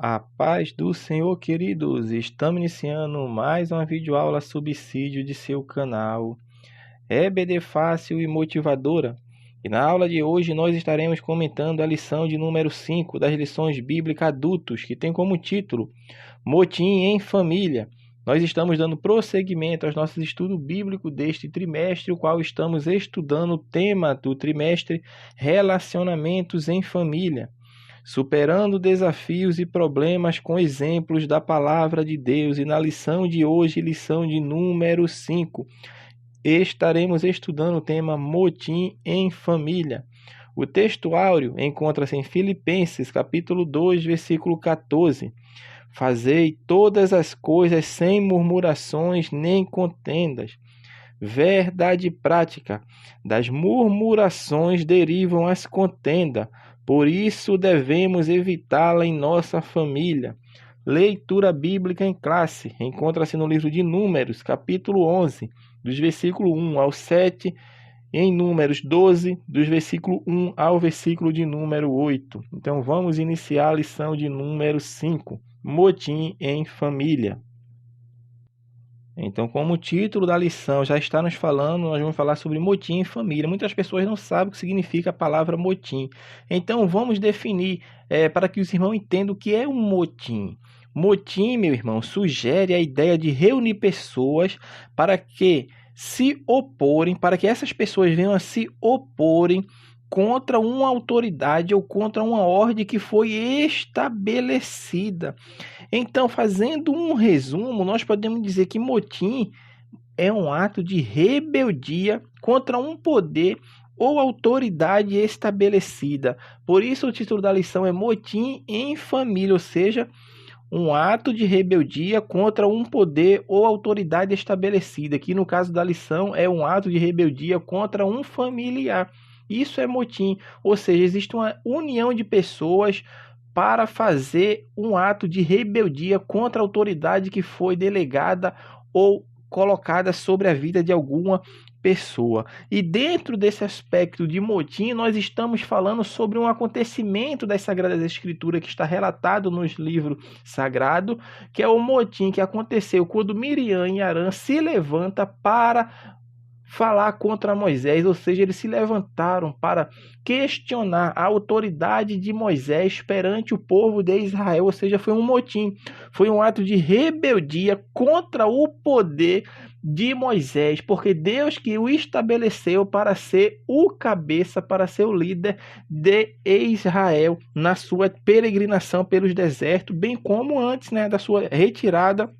A paz do Senhor, queridos! Estamos iniciando mais uma videoaula subsídio de seu canal EBD Fácil e Motivadora. E na aula de hoje nós estaremos comentando a lição de número 5 das lições bíblicas adultos, que tem como título Motim em Família. Nós estamos dando prosseguimento aos nossos estudos bíblicos deste trimestre, o qual estamos estudando o tema do trimestre Relacionamentos em Família. Superando desafios e problemas com exemplos da palavra de Deus. E na lição de hoje, lição de número 5, estaremos estudando o tema Motim em Família. O texto áureo encontra-se em Filipenses, capítulo 2, versículo 14. Fazei todas as coisas sem murmurações nem contendas. Verdade prática. Das murmurações derivam as contendas. Por isso devemos evitá-la em nossa família. Leitura bíblica em classe. Encontra-se no livro de Números, capítulo 11, dos versículos 1 ao 7, e em Números 12, dos versículos 1 ao versículo de número 8. Então vamos iniciar a lição de número 5, Motim em Família. Então, como o título da lição já está nos falando, nós vamos falar sobre motim em família. Muitas pessoas não sabem o que significa a palavra motim. Então, vamos definir para que os irmãos entendam o que é um motim. Motim, meu irmão, sugere a ideia de reunir pessoas para que se oporem, para que essas pessoas venham a se oporem contra uma autoridade ou contra uma ordem que foi estabelecida. Então, fazendo um resumo, nós podemos dizer que motim é um ato de rebeldia contra um poder ou autoridade estabelecida. Por isso, o título da lição é Motim em Família, ou seja, um ato de rebeldia contra um poder ou autoridade estabelecida, que no caso da lição é um ato de rebeldia contra um familiar. Isso é motim, ou seja, existe uma união de pessoas para fazer um ato de rebeldia contra a autoridade que foi delegada ou colocada sobre a vida de alguma pessoa. E dentro desse aspecto de motim, nós estamos falando sobre um acontecimento das Sagradas Escrituras que está relatado nos livros sagrados, que é o motim que aconteceu quando Miriam e Arã se levantam para falar contra Moisés, ou seja, eles se levantaram para questionar a autoridade de Moisés perante o povo de Israel, ou seja, foi um motim, foi um ato de rebeldia contra o poder de Moisés, porque Deus que o estabeleceu para ser o cabeça, para ser o líder de Israel na sua peregrinação pelos desertos, bem como antes, da sua retirada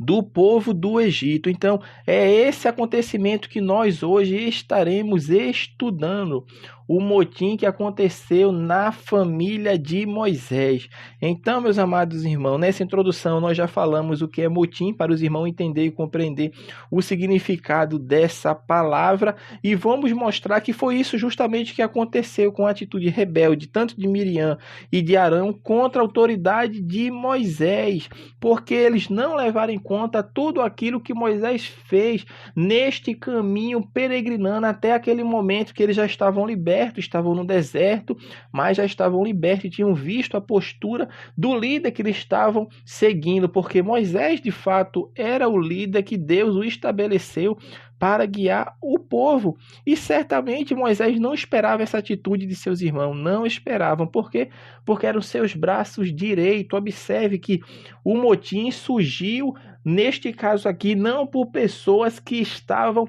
do povo do Egito. Então, é esse acontecimento que nós hoje estaremos estudando, o motim que aconteceu na família de Moisés. Então, meus amados irmãos, nessa introdução nós já falamos o que é motim, para os irmãos entenderem e compreender o significado dessa palavra, e vamos mostrar que foi isso justamente que aconteceu com a atitude rebelde, tanto de Miriam e de Arão, contra a autoridade de Moisés, porque eles não levaram em conta tudo aquilo que Moisés fez neste caminho peregrinando até aquele momento que eles já estavam libertos, estavam no deserto, mas já estavam libertos e tinham visto a postura do líder que eles estavam seguindo, porque Moisés de fato era o líder que Deus o estabeleceu para guiar o povo. E certamente Moisés não esperava essa atitude de seus irmãos, não esperavam. Por quê? Porque eram seus braços direitos. Observe que o motim surgiu, neste caso aqui, não por pessoas que estavam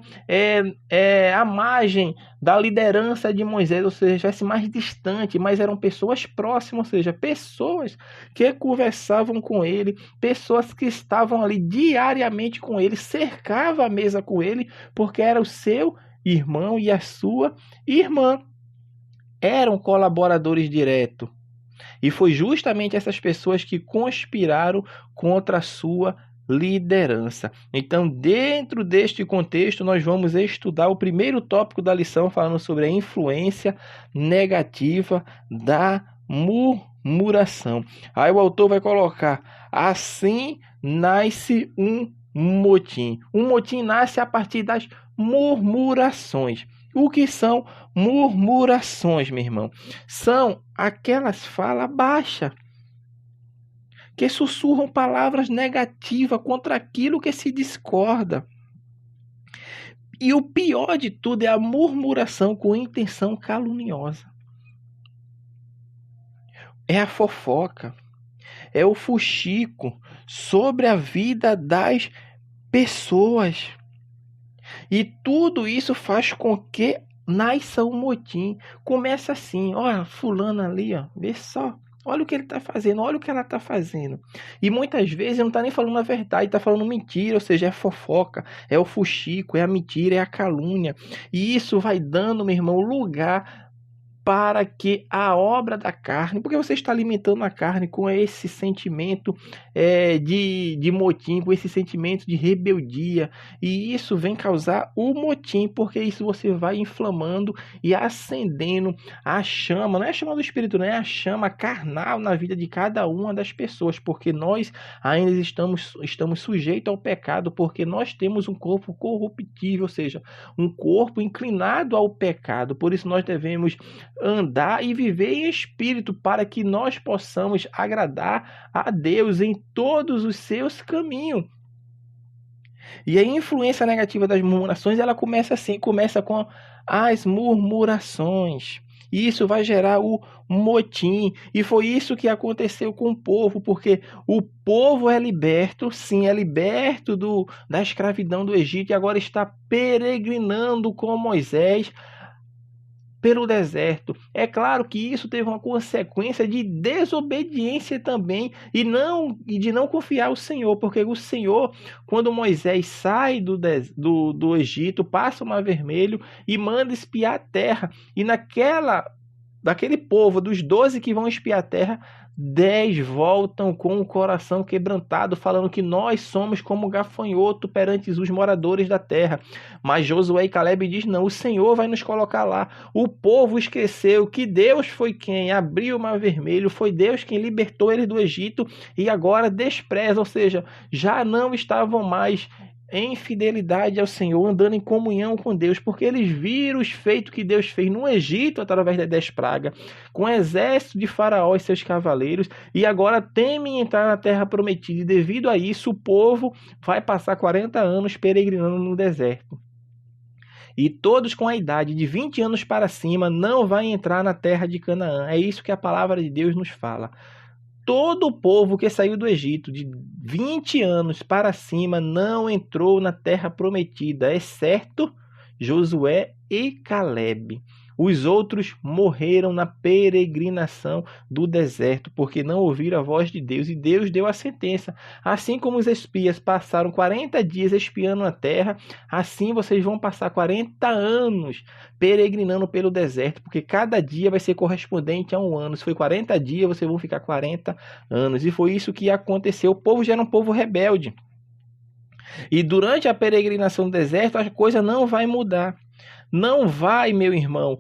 à margem da liderança de Moisés, ou seja, estivesse mais distante, mas eram pessoas próximas, ou seja, pessoas que conversavam com ele, pessoas que estavam ali diariamente com ele, cercavam a mesa com ele, porque era o seu irmão e a sua irmã. Eram colaboradores diretos. E foi justamente essas pessoas que conspiraram contra a sua liderança. Então, dentro deste contexto, nós vamos estudar o primeiro tópico da lição, falando sobre a influência negativa da murmuração. Aí o autor vai colocar: assim nasce um motim. Um motim nasce a partir das murmurações. O que são murmurações, meu irmão? São aquelas falas baixas, que sussurram palavras negativas contra aquilo que se discorda. E o pior de tudo é a murmuração com intenção caluniosa. É a fofoca, é o fuxico sobre a vida das pessoas. E tudo isso faz com que nasça um motim. Começa assim, ó, fulano ali, ó, vê só. Olha o que ele está fazendo, olha o que ela está fazendo. E muitas vezes não está nem falando a verdade, está falando mentira, ou seja, é fofoca, é o fuxico, é a mentira, é a calúnia. E isso vai dando, meu irmão, lugar para que a obra da carne, porque você está alimentando a carne com esse sentimento de motim, com esse sentimento de rebeldia, e isso vem causar o motim, porque isso você vai inflamando e acendendo a chama, não é a chama do Espírito, não é a chama carnal na vida de cada uma das pessoas, porque nós ainda estamos sujeitos ao pecado, porque nós temos um corpo corruptível, ou seja, um corpo inclinado ao pecado, por isso nós devemos andar e viver em espírito para que nós possamos agradar a Deus em todos os seus caminhos. E a influência negativa das murmurações, ela começa assim, começa com as murmurações. E isso vai gerar o motim. E foi isso que aconteceu com o povo, porque o povo é liberto, sim, é liberto da escravidão do Egito e agora está peregrinando com Moisés pelo deserto. É claro que isso teve uma consequência de desobediência também e de não confiar no Senhor, porque o Senhor, quando Moisés sai do Egito, passa o Mar Vermelho e manda espiar a terra, e daquele povo, dos 12 que vão espiar a terra, 10 voltam com o coração quebrantado, falando que nós somos como gafanhoto perante os moradores da terra. Mas Josué e Caleb diz, não, o Senhor vai nos colocar lá. O povo esqueceu que Deus foi quem abriu o Mar Vermelho, foi Deus quem libertou eles do Egito, e agora despreza, ou seja, já não estavam mais em fidelidade ao Senhor, andando em comunhão com Deus, porque eles viram os feitos que Deus fez no Egito através das 10 pragas, com o exército de Faraó e seus cavaleiros, e agora temem entrar na terra prometida, e devido a isso o povo vai passar 40 anos peregrinando no deserto. E todos com a idade de 20 anos para cima não vai entrar na terra de Canaã. É isso que a palavra de Deus nos fala. Todo o povo que saiu do Egito de 20 anos para cima não entrou na terra prometida, exceto Josué e Caleb. Os outros morreram na peregrinação do deserto, porque não ouviram a voz de Deus, e Deus deu a sentença. Assim como os espias passaram 40 dias espiando a terra, assim vocês vão passar 40 anos peregrinando pelo deserto, porque cada dia vai ser correspondente a um ano. Se foi 40 dias, vocês vão ficar 40 anos. E foi isso que aconteceu. O povo já era um povo rebelde. E durante a peregrinação do deserto, a coisa não vai mudar. Não vai, meu irmão,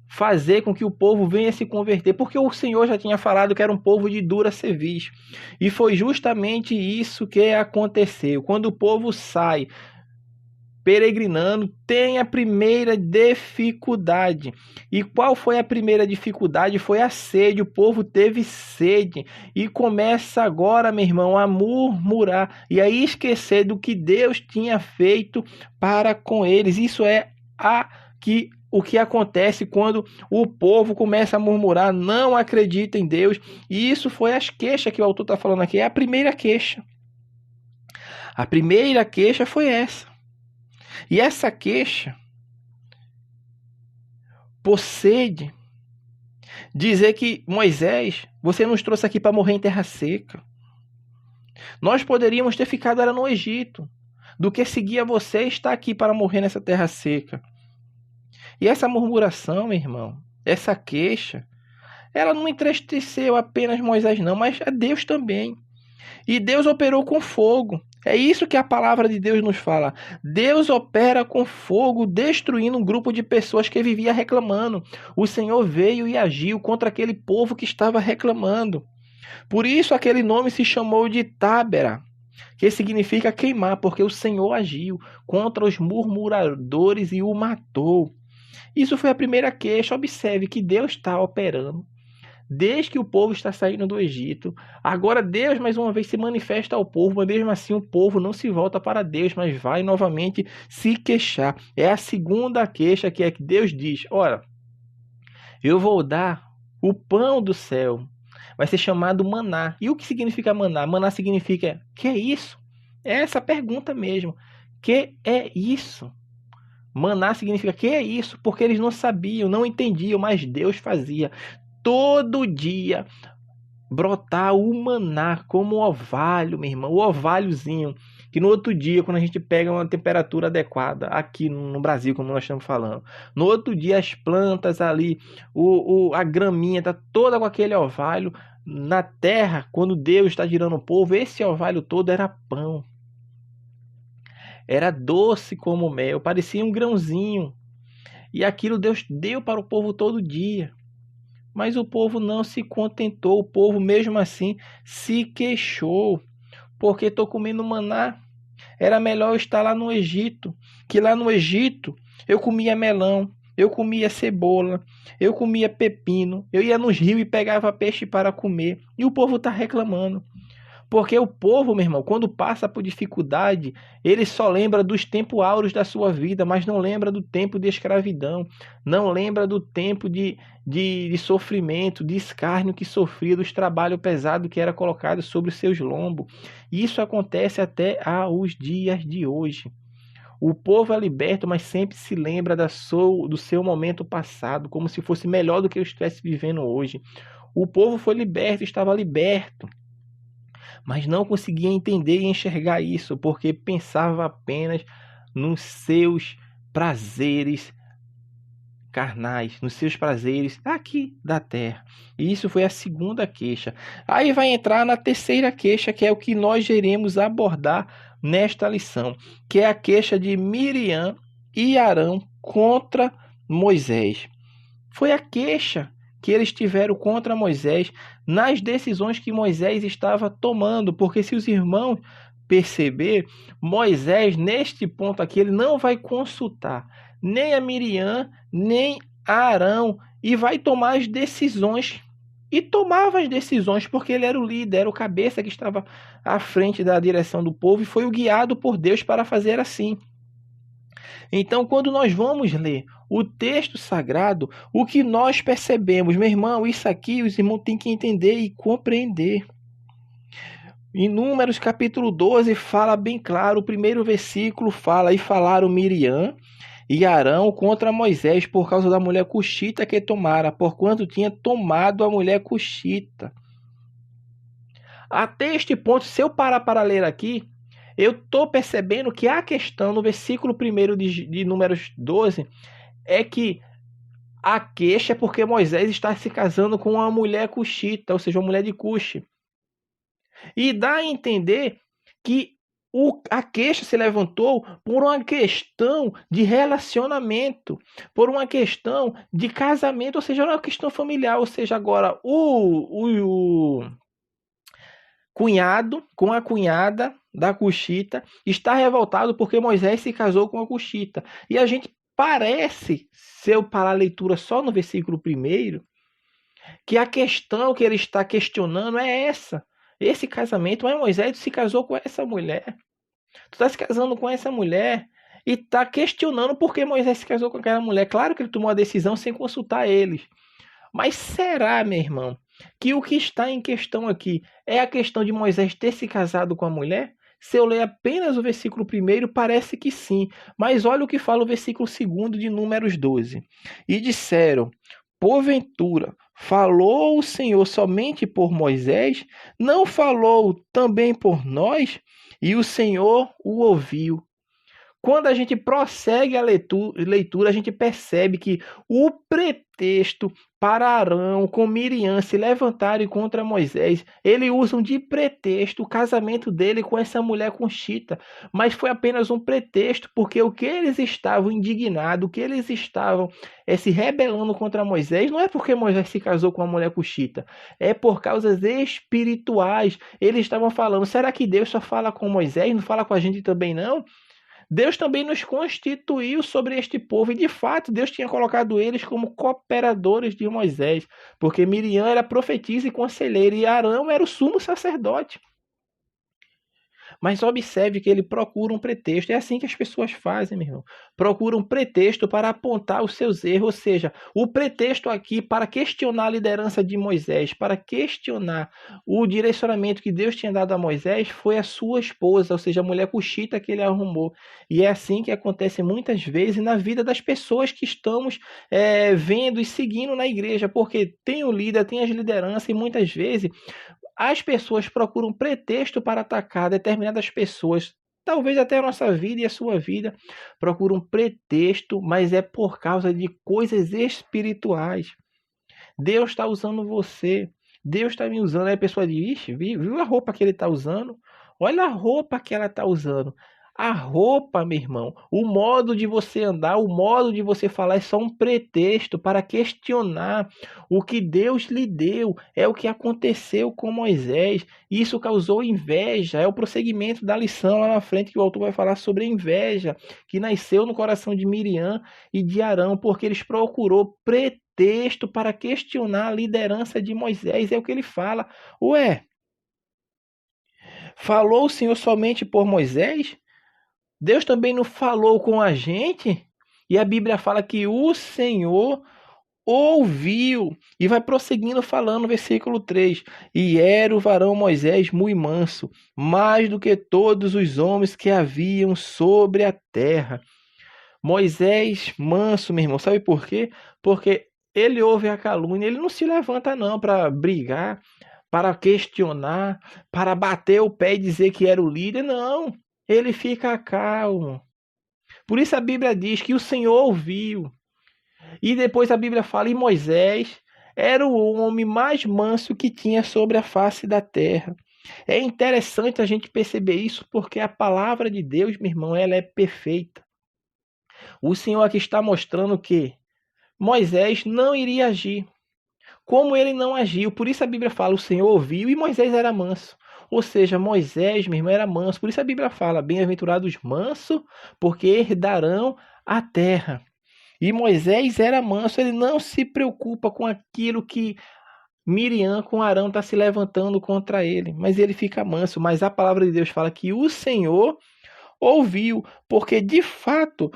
fazer com que o povo venha se converter, porque o Senhor já tinha falado que era um povo de dura cerviz. E foi justamente isso que aconteceu. Quando o povo sai peregrinando, tem a primeira dificuldade. E qual foi a primeira dificuldade? Foi a sede. O povo teve sede e começa agora, meu irmão, a murmurar e a esquecer do que Deus tinha feito para com eles. Isso é o que acontece quando o povo começa a murmurar, não acredita em Deus. E isso foi as queixas que o autor está falando aqui. É a primeira queixa. A primeira queixa foi essa. E essa queixa procede dizer que Moisés, você nos trouxe aqui para morrer em terra seca. Nós poderíamos ter ficado era no Egito, do que seguir a você estar aqui para morrer nessa terra seca. E essa murmuração, meu irmão, essa queixa, ela não entristeceu apenas Moisés não, mas a Deus também. E Deus operou com fogo. É isso que a palavra de Deus nos fala. Deus opera com fogo, destruindo um grupo de pessoas que vivia reclamando. O Senhor veio e agiu contra aquele povo que estava reclamando. Por isso aquele nome se chamou de Tábera, que significa queimar, porque o Senhor agiu contra os murmuradores e o matou. Isso foi a primeira queixa. Observe que Deus está operando. desde que o povo está saindo do Egito. Agora Deus mais uma vez se manifesta ao povo, mas mesmo assim o povo não se volta para Deus, mas vai novamente se queixar. É a segunda queixa, que é que Deus diz: ora, eu vou dar o pão do céu, vai ser chamado maná. E o que significa maná? Maná significa, que é isso? É essa pergunta mesmo. Que é isso? Maná significa, que é isso? Porque eles não sabiam, não entendiam, mas Deus fazia. Todo dia brotar o maná como o orvalho, meu irmão, o orvalhozinho, que no outro dia, quando a gente pega uma temperatura adequada, aqui no Brasil, como nós estamos falando, no outro dia as plantas ali, a graminha está toda com aquele orvalho. Na terra, quando Deus está girando o povo, esse orvalho todo era pão, era doce como mel, parecia um grãozinho, e aquilo Deus deu para o povo todo dia. Mas o povo não se contentou, o povo mesmo assim se queixou, porque estou comendo maná. Era melhor eu estar lá no Egito, que lá no Egito eu comia melão, eu comia cebola, eu comia pepino, eu ia nos rios e pegava peixe para comer. E o povo está reclamando. Porque o povo, meu irmão, quando passa por dificuldade, ele só lembra dos tempos áureos da sua vida, mas não lembra do tempo de escravidão, não lembra do tempo de sofrimento, de escárnio que sofria, dos trabalhos pesados que era colocado sobre os seus lombos. Isso acontece até aos dias de hoje. O povo é liberto, mas sempre se lembra do seu momento passado, como se fosse melhor do que eu estivesse vivendo hoje. O povo foi liberto, estava liberto, mas não conseguia entender e enxergar isso, porque pensava apenas nos seus prazeres carnais, nos seus prazeres aqui da terra. E isso foi a segunda queixa. Aí vai entrar na terceira queixa, que é o que nós iremos abordar nesta lição, que é a queixa de Miriam e Arão contra Moisés. Foi a queixa que eles tiveram contra Moisés nas decisões que Moisés estava tomando, porque se os irmãos perceber, Moisés neste ponto aqui ele não vai consultar nem a Miriam, nem a Arão, e vai tomar as decisões. E tomava as decisões porque ele era o líder, era o cabeça que estava à frente da direção do povo e foi o guiado por Deus para fazer assim. Então, quando nós vamos ler o texto sagrado, o que nós percebemos, meu irmão, isso aqui os irmãos têm que entender e compreender. Em Números capítulo 12 fala bem claro, o primeiro versículo fala: e falaram Miriam e Arão contra Moisés por causa da mulher cuxita que tomara, porquanto tinha tomado a mulher cuxita. Até este ponto, se eu parar para ler aqui, eu estou percebendo que a questão no versículo 1 de Números 12 é que a queixa é porque Moisés está se casando com uma mulher cuxita, ou seja, uma mulher de Cuxi. E dá a entender que a queixa se levantou por uma questão de relacionamento, por uma questão de casamento, ou seja, uma questão familiar. Ou seja, agora o cunhado com a cunhada da cuxita está revoltado porque Moisés se casou com a cuxita. E a gente parece, se eu parar a leitura só no versículo 1, que a questão que ele está questionando é essa. Esse casamento, mas Moisés se casou com essa mulher. Tu está se casando com essa mulher e está questionando por que Moisés se casou com aquela mulher. Claro que ele tomou a decisão sem consultar eles. Mas será, meu irmão, que o que está em questão aqui é a questão de Moisés ter se casado com a mulher? Se eu ler apenas o versículo 1, parece que sim. Mas olha o que fala o versículo 2 de Números 12. E disseram: porventura, falou o Senhor somente por Moisés? Não falou também por nós? E o Senhor o ouviu. Quando a gente prossegue a leitura, a gente percebe que o pretexto para Arão com Miriam se levantarem contra Moisés, eles usam de pretexto o casamento dele com essa mulher cuxita, mas foi apenas um pretexto, porque o que eles estavam indignados, o que eles estavam se rebelando contra Moisés, não é porque Moisés se casou com uma mulher cuxita, é por causas espirituais. Eles estavam falando: será que Deus só fala com Moisés, não fala com a gente também não? Deus também nos constituiu sobre este povo, e de fato Deus tinha colocado eles como cooperadores de Moisés, porque Miriam era profetisa e conselheira, e Arão era o sumo sacerdote. Mas observe que ele procura um pretexto. É assim que as pessoas fazem, meu irmão. Procuram um pretexto para apontar os seus erros. Ou seja, o pretexto aqui para questionar a liderança de Moisés, para questionar o direcionamento que Deus tinha dado a Moisés, foi a sua esposa, ou seja, a mulher cuxita que ele arrumou. E é assim que acontece muitas vezes na vida das pessoas que estamos vendo e seguindo na igreja, porque tem o líder, tem as lideranças, e muitas vezes as pessoas procuram pretexto para atacar determinadas pessoas, talvez até a nossa vida e a sua vida, procuram pretexto, mas é por causa de coisas espirituais. Deus está usando você, Deus está me usando. Aí a pessoa diz: "Ixi, viu a roupa que ele está usando? Olha a roupa que ela está usando." A roupa, meu irmão, o modo de você andar, o modo de você falar é só um pretexto para questionar o que Deus lhe deu. É o que aconteceu com Moisés. Isso causou inveja. É o prosseguimento da lição lá na frente que o autor vai falar sobre a inveja que nasceu no coração de Miriam e de Arão, porque eles procurou pretexto para questionar a liderança de Moisés. É o que ele fala. Ué, falou o Senhor somente por Moisés? Deus também não falou com a gente? E a Bíblia fala que o Senhor ouviu. E vai prosseguindo falando no versículo 3. E era o varão Moisés muito manso, mais do que todos os homens que haviam sobre a terra. Moisés manso, meu irmão. Sabe por quê? Porque ele ouve a calúnia. Ele não se levanta não para brigar, para questionar, para bater o pé e dizer que era o líder. Não. Ele fica calmo. Por isso a Bíblia diz que o Senhor ouviu. E depois a Bíblia fala: e Moisés era o homem mais manso que tinha sobre a face da terra. É interessante a gente perceber isso, porque a palavra de Deus, meu irmão, ela é perfeita. O Senhor aqui está mostrando que Moisés não iria agir como ele não agiu. Por isso a Bíblia fala: o Senhor ouviu e Moisés era manso. Ou seja, Moisés, meu irmão, era manso. Por isso a Bíblia fala: bem-aventurados mansos, porque herdarão a terra. E Moisés era manso, ele não se preocupa com aquilo que Miriam com Arão está se levantando contra ele, mas ele fica manso. Mas a palavra de Deus fala que o Senhor ouviu, porque de fato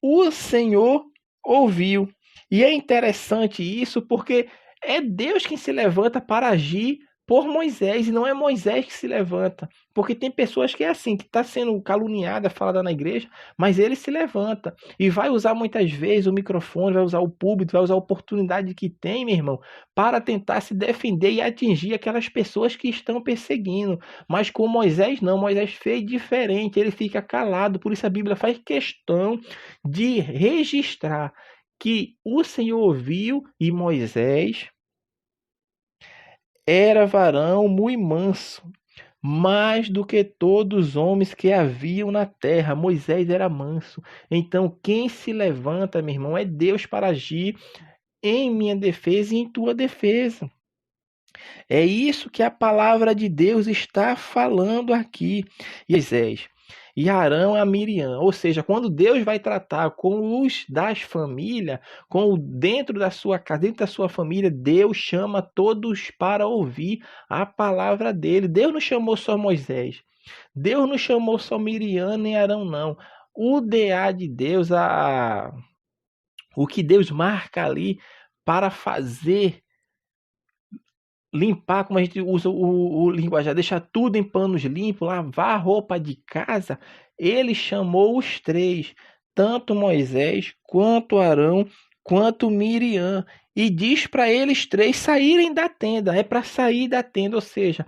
o Senhor ouviu. E é interessante isso, porque é Deus quem se levanta para agir por Moisés, e não é Moisés que se levanta. Porque tem pessoas que é assim, que está sendo caluniada, falada na igreja, mas ele se levanta e vai usar muitas vezes o microfone, vai usar o púlpito, vai usar a oportunidade que tem, meu irmão, para tentar se defender e atingir aquelas pessoas que estão perseguindo. Mas com Moisés não, Moisés fez diferente, ele fica calado. Por isso a Bíblia faz questão de registrar que o Senhor ouviu e Moisés era varão muito manso, mais do que todos os homens que haviam na terra. Moisés era manso. Então, quem se levanta, meu irmão, é Deus para agir em minha defesa e em tua defesa. É isso que a palavra de Deus está falando aqui. Moisés e Arão a Miriam. Ou seja, quando Deus vai tratar com os das famílias, dentro da sua casa, dentro da sua família, Deus chama todos para ouvir a palavra dele. Deus não chamou só Moisés. Deus não chamou só Miriam nem Arão, não. O DA de Deus, o que Deus marca ali para fazer limpar, como a gente usa o linguajar, deixar tudo em panos limpos, lavar a roupa de casa, ele chamou os três, tanto Moisés, quanto Arão, quanto Miriam, e diz para eles três saírem da tenda. É para sair da tenda, ou seja,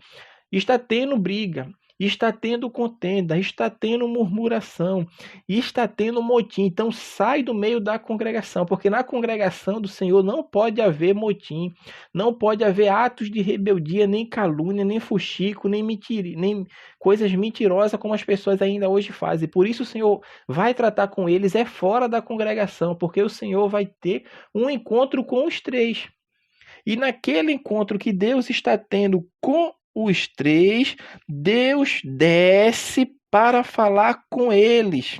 está tendo briga, está tendo contenda, está tendo murmuração, está tendo motim. Então sai do meio da congregação, porque na congregação do Senhor não pode haver motim, não pode haver atos de rebeldia, nem calúnia, nem fuxico, nem coisas mentirosas como as pessoas ainda hoje fazem. Por isso o Senhor vai tratar com eles fora da congregação, porque o Senhor vai ter um encontro com os três. E naquele encontro que Deus está tendo com os três, Deus desce para falar com eles.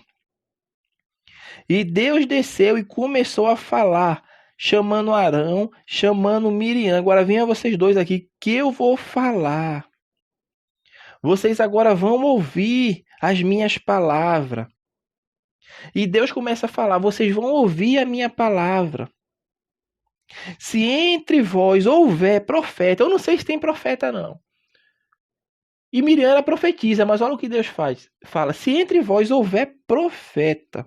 E Deus desceu e começou a falar, chamando Arão, chamando Miriam. Agora venham vocês dois aqui, que eu vou falar. Vocês agora vão ouvir as minhas palavras. E Deus começa a falar, vocês vão ouvir a minha palavra. Se entre vós houver profeta, eu não sei se tem profeta não. E Miriam era profetiza, mas olha o que Deus faz. Fala, se entre vós houver profeta,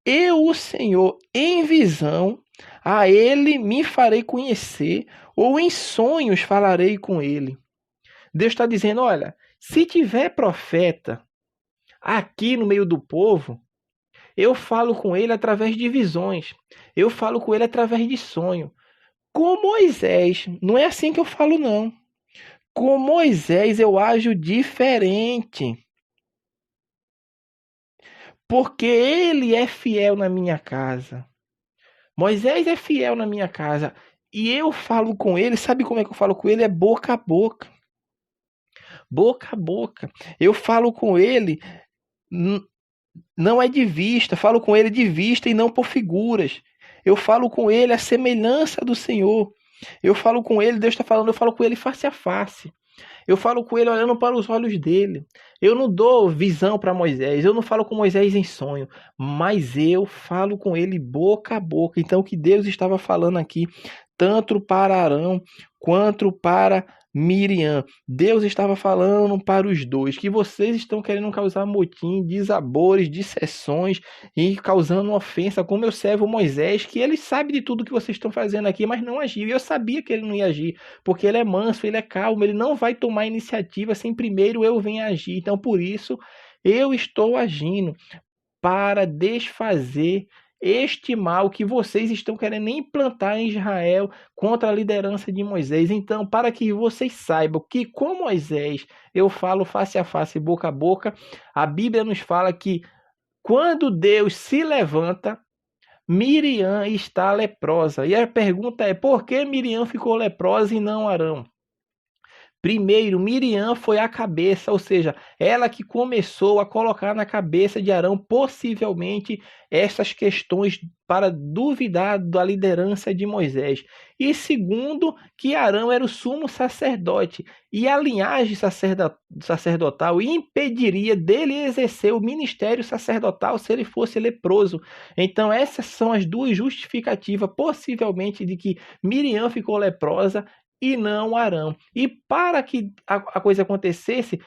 eu, o Senhor, em visão, a ele me farei conhecer, ou em sonhos falarei com ele. Deus está dizendo, olha, se tiver profeta aqui no meio do povo, eu falo com ele através de visões. Eu falo com ele através de sonho. Com Moisés, não é assim que eu falo, não. Com Moisés eu ajo diferente. Porque ele é fiel na minha casa. Moisés é fiel na minha casa. E eu falo com ele, sabe como é que eu falo com ele? É boca a boca. Boca a boca. Eu falo com ele, não é de vista, falo com ele de vista e não por figuras. Eu falo com ele a semelhança do Senhor. Eu falo com ele, Deus está falando, eu falo com ele face a face. Eu falo com ele olhando para os olhos dele. Eu não dou visão para Moisés, eu não falo com Moisés em sonho, mas eu falo com ele boca a boca. Então o que Deus estava falando aqui, tanto para Arão quanto para Miriam, Deus estava falando para os dois que vocês estão querendo causar motim, desabores, dissensões e causando ofensa com meu servo Moisés, que ele sabe de tudo que vocês estão fazendo aqui, mas não agiu. E eu sabia que ele não ia agir, porque ele é manso, ele é calmo, ele não vai tomar iniciativa sem primeiro eu venha agir. Então por isso eu estou agindo para desfazer este mal que vocês estão querendo implantar em Israel contra a liderança de Moisés. Então, para que vocês saibam que com Moisés eu falo face a face, boca a boca, a Bíblia nos fala que quando Deus se levanta, Miriam está leprosa. E a pergunta é, por que Miriam ficou leprosa e não Arão? Primeiro, Miriam foi a cabeça, ou seja, ela que começou a colocar na cabeça de Arão possivelmente essas questões para duvidar da liderança de Moisés. E segundo, que Arão era o sumo sacerdote e a linhagem sacerdotal impediria dele exercer o ministério sacerdotal se ele fosse leproso. Então essas são as duas justificativas possivelmente de que Miriam ficou leprosa e não Arão. E para que a coisa acontecesse,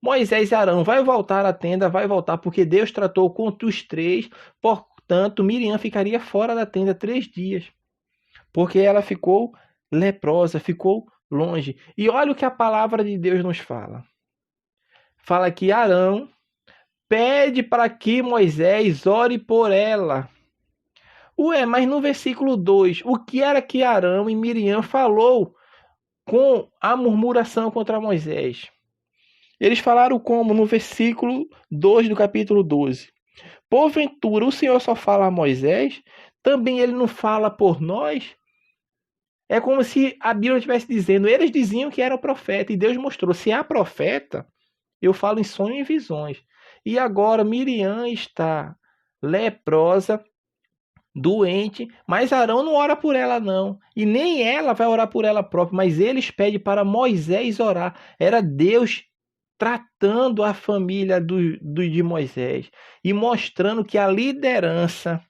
Moisés e Arão vai voltar à tenda, vai voltar, porque Deus tratou contra os três, portanto, Miriam ficaria fora da tenda 3 dias, porque ela ficou leprosa, ficou longe. E olha o que a palavra de Deus nos fala. Fala que Arão pede para que Moisés ore por ela. Ué, mas no versículo 2, o que era que Arão e Miriam falou com a murmuração contra Moisés? Eles falaram como no versículo 2 do capítulo 12. Porventura o Senhor só fala a Moisés? Também ele não fala por nós? É como se a Bíblia estivesse dizendo, eles diziam que era o profeta, e Deus mostrou, se há profeta, eu falo em sonhos e visões. E agora Miriam está leprosa, doente, mas Arão não ora por ela não, e nem ela vai orar por ela própria, mas eles pedem para Moisés orar. Era Deus tratando a família de Moisés e mostrando que a liderança,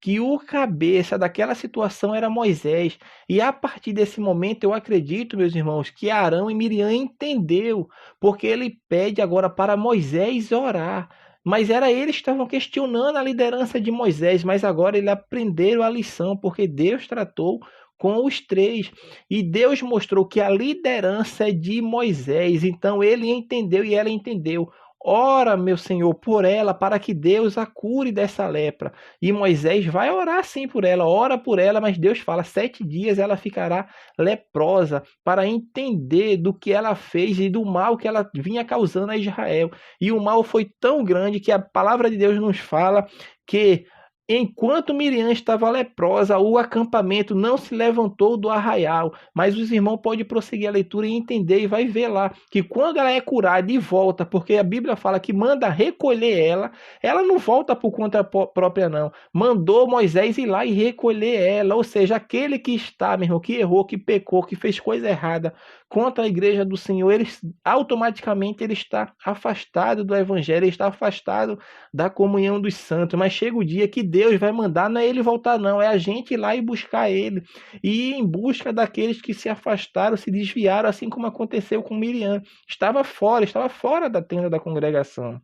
que o cabeça daquela situação era Moisés. E a partir desse momento eu acredito, meus irmãos, que Arão e Miriam entendeu, porque ele pede agora para Moisés orar. Mas era eles que estavam questionando a liderança de Moisés, mas agora eles aprenderam a lição, porque Deus tratou com os três. E Deus mostrou que a liderança é de Moisés. Então ele entendeu e ela entendeu. Ora, meu Senhor, por ela, para que Deus a cure dessa lepra. E Moisés vai orar sim por ela, ora por ela, mas Deus fala, 7 dias ela ficará leprosa, para entender do que ela fez e do mal que ela vinha causando a Israel. E o mal foi tão grande que a palavra de Deus nos fala que Enquanto Miriam estava leprosa, o acampamento não se levantou do arraial. Mas os irmãos podem prosseguir a leitura e entender, e vai ver lá que quando ela é curada e volta, porque a Bíblia fala que manda recolher ela não volta por conta própria não. Mandou Moisés ir lá e recolher ela. Ou seja, aquele que está, meu irmão, que errou, que pecou, que fez coisa errada contra a igreja do Senhor, ele automaticamente ele está afastado do evangelho, ele está afastado da comunhão dos santos. Mas chega o dia que Deus vai mandar, não é ele voltar não, é a gente ir lá e buscar ele, e ir em busca daqueles que se afastaram, se desviaram, assim como aconteceu com Miriam. Estava fora da tenda da congregação.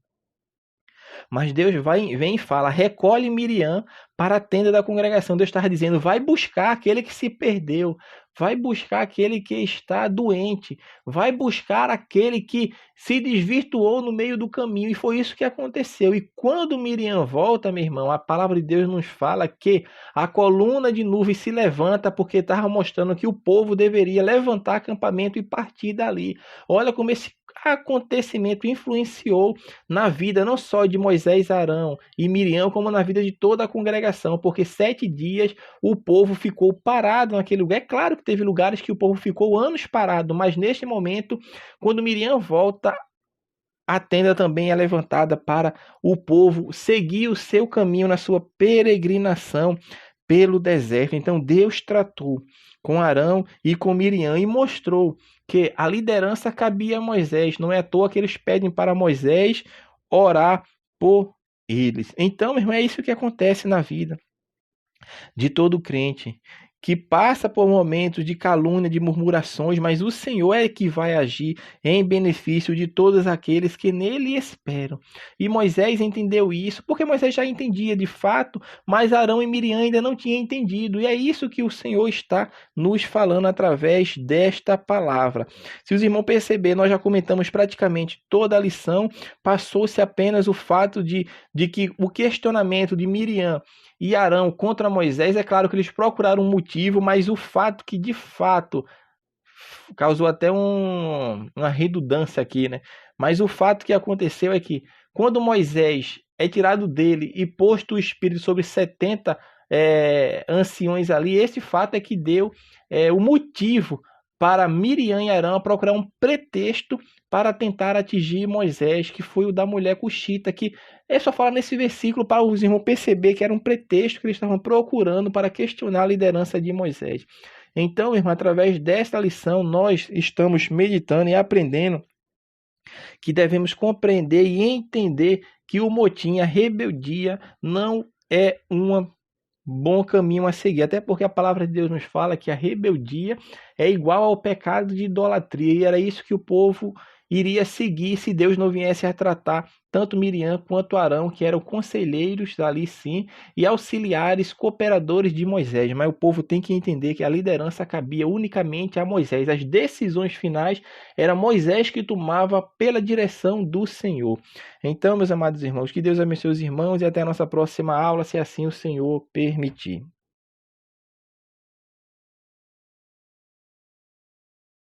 Mas Deus vem e fala, recolhe Miriam para a tenda da congregação. Deus estava dizendo, vai buscar aquele que se perdeu, vai buscar aquele que está doente, vai buscar aquele que se desvirtuou no meio do caminho. E foi isso que aconteceu. E quando Miriam volta, meu irmão, a palavra de Deus nos fala que a coluna de nuvem se levanta, porque estava mostrando que o povo deveria levantar acampamento e partir dali. Olha como esse acontecimento influenciou na vida não só de Moisés, Arão e Miriam, como na vida de toda a congregação, porque 7 dias o povo ficou parado naquele lugar. É claro que teve lugares que o povo ficou anos parado, mas neste momento, quando Miriam volta, a tenda também é levantada para o povo seguir o seu caminho na sua peregrinação pelo deserto. Então Deus tratou com Arão e com Miriam e mostrou que a liderança cabia a Moisés. Não é à toa que eles pedem para Moisés orar por eles. Então, meu irmão, é isso que acontece na vida de todo crente, que passa por momentos de calúnia, de murmurações, mas o Senhor é que vai agir em benefício de todos aqueles que nele esperam. E Moisés entendeu isso, porque Moisés já entendia de fato, mas Arão e Miriam ainda não tinham entendido. E é isso que o Senhor está nos falando através desta palavra. Se os irmãos perceberem, nós já comentamos praticamente toda a lição, passou-se apenas o fato de que o questionamento de Miriam e Arão contra Moisés, é claro que eles procuraram um motivo, mas o fato que de fato causou até uma redundância aqui, né? Mas o fato que aconteceu é que quando Moisés é tirado dele e posto o Espírito sobre 70 anciões ali, esse fato é que deu o motivo para Miriam e Arão procurar um pretexto para tentar atingir Moisés, que foi o da mulher cuxita, que é só falar nesse versículo para os irmãos perceber que era um pretexto que eles estavam procurando para questionar a liderança de Moisés. Então, irmão, através desta lição, nós estamos meditando e aprendendo que devemos compreender e entender que o motim, a rebeldia, não é um bom caminho a seguir, até porque a palavra de Deus nos fala que a rebeldia é igual ao pecado de idolatria, e era isso que o povo iria seguir se Deus não viesse a tratar tanto Miriam quanto Arão, que eram conselheiros ali sim, e auxiliares, cooperadores de Moisés. Mas o povo tem que entender que a liderança cabia unicamente a Moisés. As decisões finais era Moisés que tomava pela direção do Senhor. Então, meus amados irmãos, que Deus abençoe os irmãos e até a nossa próxima aula, se assim o Senhor permitir.